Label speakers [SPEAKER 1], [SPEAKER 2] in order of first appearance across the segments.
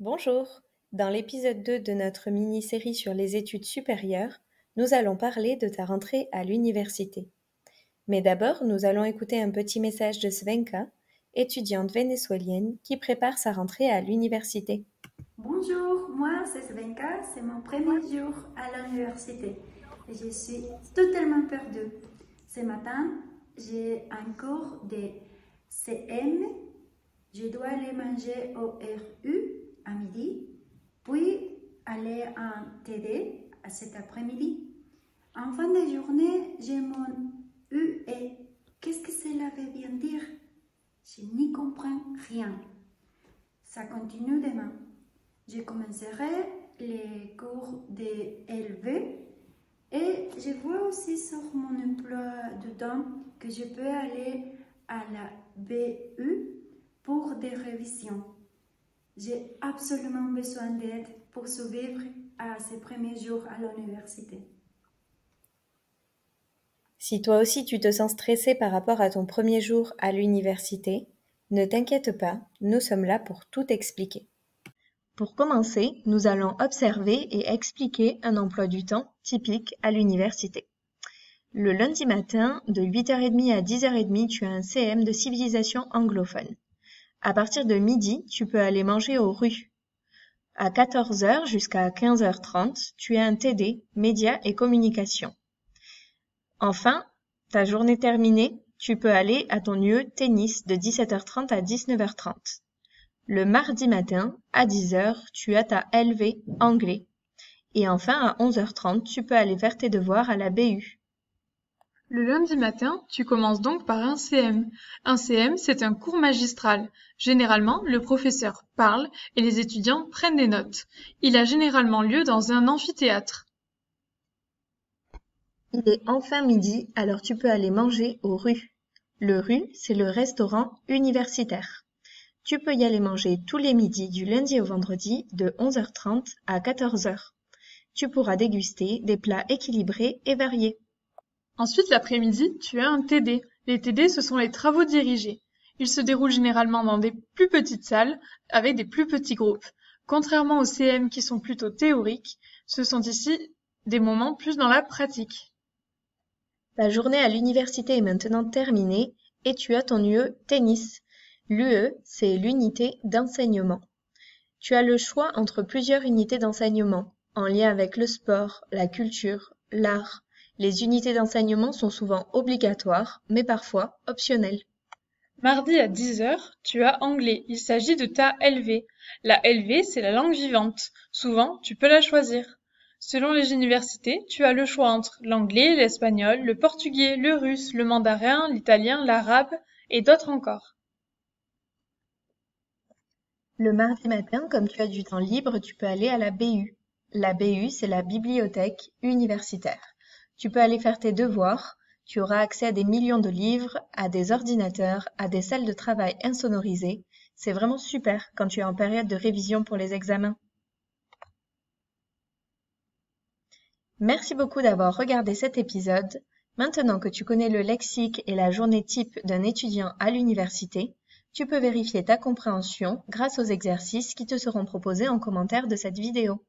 [SPEAKER 1] Bonjour, dans l'épisode 2 de notre mini-série sur les études supérieures, nous allons parler de ta rentrée à l'université. Mais d'abord, nous allons écouter un petit message de Svenka, étudiante vénézuélienne qui prépare sa rentrée à l'université.
[SPEAKER 2] Bonjour, moi c'est Svenka, c'est mon premier jour à l'université et je suis totalement perdue. Ce matin, j'ai un cours de CM, je dois aller manger au RU à midi, puis aller en TD à cet après-midi. En fin de journée, j'ai mon UE. Qu'est-ce que cela veut bien dire? Je n'y comprends rien. Ça continue demain. Je commencerai les cours de LV et je vois aussi sur mon emploi du temps que je peux aller à la BU pour des révisions. J'ai absolument besoin d'aide pour survivre à ces premiers jours à l'université.
[SPEAKER 1] Si toi aussi tu te sens stressé par rapport à ton premier jour à l'université, ne t'inquiète pas, nous sommes là pour tout expliquer. Pour commencer, nous allons observer et expliquer un emploi du temps typique à l'université. Le lundi matin, de 8h30 à 10h30, tu as un CM de civilisation anglophone. À partir de midi, tu peux aller manger au RU. À 14h jusqu'à 15h30, tu as un TD, médias et communication. Enfin, ta journée terminée, tu peux aller à ton lieu tennis de 17h30 à 19h30. Le mardi matin, à 10h, tu as ta LV anglais. Et enfin, à 11h30, tu peux aller faire tes devoirs à la BU.
[SPEAKER 3] Le lundi matin, tu commences donc par un CM. Un CM, c'est un cours magistral. Généralement, le professeur parle et les étudiants prennent des notes. Il a généralement lieu dans un amphithéâtre.
[SPEAKER 1] Il est enfin midi, alors tu peux aller manger au RU. Le RU, c'est le restaurant universitaire. Tu peux y aller manger tous les midis du lundi au vendredi de 11h30 à 14h. Tu pourras déguster des plats équilibrés et variés.
[SPEAKER 3] Ensuite, l'après-midi, tu as un TD. Les TD, ce sont les travaux dirigés. Ils se déroulent généralement dans des plus petites salles, avec des plus petits groupes. Contrairement aux CM qui sont plutôt théoriques, ce sont ici des moments plus dans la pratique.
[SPEAKER 1] Ta journée à l'université est maintenant terminée et tu as ton UE tennis. L'UE, c'est l'unité d'enseignement. Tu as le choix entre plusieurs unités d'enseignement, en lien avec le sport, la culture, l'art. Les unités d'enseignement sont souvent obligatoires, mais parfois optionnelles.
[SPEAKER 3] Mardi à 10h, tu as anglais. Il s'agit de ta LV. La LV, c'est la langue vivante. Souvent, tu peux la choisir. Selon les universités, tu as le choix entre l'anglais, l'espagnol, le portugais, le russe, le mandarin, l'italien, l'arabe et d'autres encore.
[SPEAKER 1] Le mardi matin, comme tu as du temps libre, tu peux aller à la BU. La BU, c'est la bibliothèque universitaire. Tu peux aller faire tes devoirs, tu auras accès à des millions de livres, à des ordinateurs, à des salles de travail insonorisées. C'est vraiment super quand tu es en période de révision pour les examens. Merci beaucoup d'avoir regardé cet épisode. Maintenant que tu connais le lexique et la journée type d'un étudiant à l'université, tu peux vérifier ta compréhension grâce aux exercices qui te seront proposés en commentaire de cette vidéo.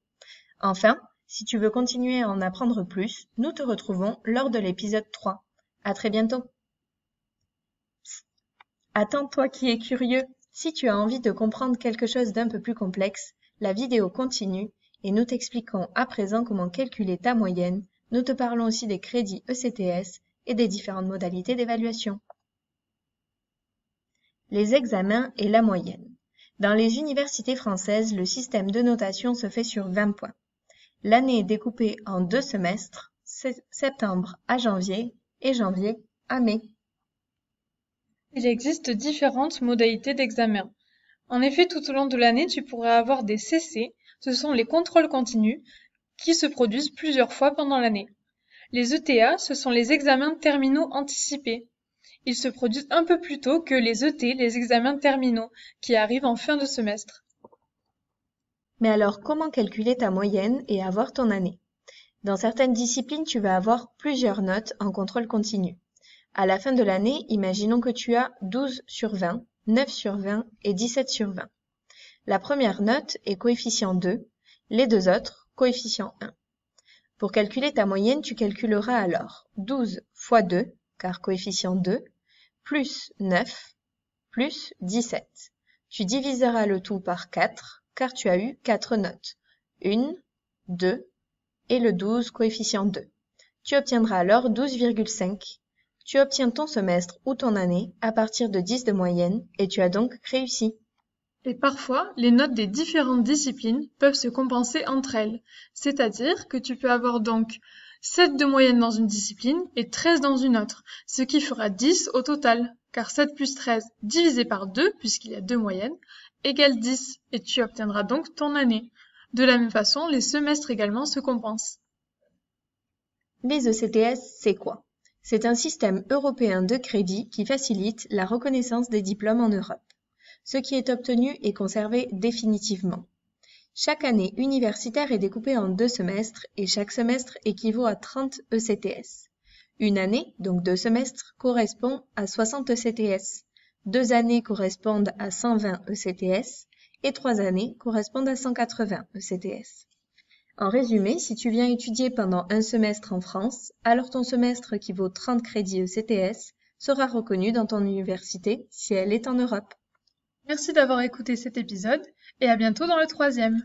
[SPEAKER 1] Enfin, si tu veux continuer à en apprendre plus, nous te retrouvons lors de l'épisode 3. À très bientôt. Attends, toi qui es curieux, si tu as envie de comprendre quelque chose d'un peu plus complexe, la vidéo continue et nous t'expliquons à présent comment calculer ta moyenne. Nous te parlons aussi des crédits ECTS et des différentes modalités d'évaluation. Les examens et la moyenne. Dans les universités françaises, le système de notation se fait sur 20 points. L'année est découpée en 2 semestres, septembre à janvier et janvier à mai.
[SPEAKER 3] Il existe différentes modalités d'examen. En effet, tout au long de l'année, tu pourras avoir des CC, ce sont les contrôles continus, qui se produisent plusieurs fois pendant l'année. Les ETA, ce sont les examens terminaux anticipés. Ils se produisent un peu plus tôt que les ET, les examens terminaux, qui arrivent en fin de semestre.
[SPEAKER 1] Mais alors, comment calculer ta moyenne et avoir ton année? Dans certaines disciplines, tu vas avoir plusieurs notes en contrôle continu. À la fin de l'année, imaginons que tu as 12 sur 20, 9 sur 20 et 17 sur 20. La première note est coefficient 2, les deux autres coefficient 1. Pour calculer ta moyenne, tu calculeras alors 12 fois 2, car coefficient 2, plus 9, plus 17. Tu diviseras le tout par 4, car tu as eu 4 notes. 1, 2 et le 12 coefficient 2. Tu obtiendras alors 12,5. Tu obtiens ton semestre ou ton année à partir de 10 de moyenne et tu as donc réussi.
[SPEAKER 3] Et parfois, les notes des différentes disciplines peuvent se compenser entre elles, c'est-à-dire que tu peux avoir donc 7 de moyenne dans une discipline et 13 dans une autre, ce qui fera 10 au total, car 7 plus 13 divisé par 2, puisqu'il y a 2 moyennes, égale 10, et tu obtiendras donc ton année. De la même façon, les semestres également se compensent.
[SPEAKER 1] Les ECTS, c'est quoi? C'est un système européen de crédit qui facilite la reconnaissance des diplômes en Europe. Ce qui est obtenu est conservé définitivement. Chaque année universitaire est découpée en 2 semestres et chaque semestre équivaut à 30 ECTS. Une année, donc 2 semestres, correspond à 60 ECTS. 2 années correspondent à 120 ECTS et 3 années correspondent à 180 ECTS. En résumé, si tu viens étudier pendant un semestre en France, alors ton semestre qui vaut 30 crédits ECTS sera reconnu dans ton université si elle est en Europe.
[SPEAKER 3] Merci d'avoir écouté cet épisode et à bientôt dans le 3e.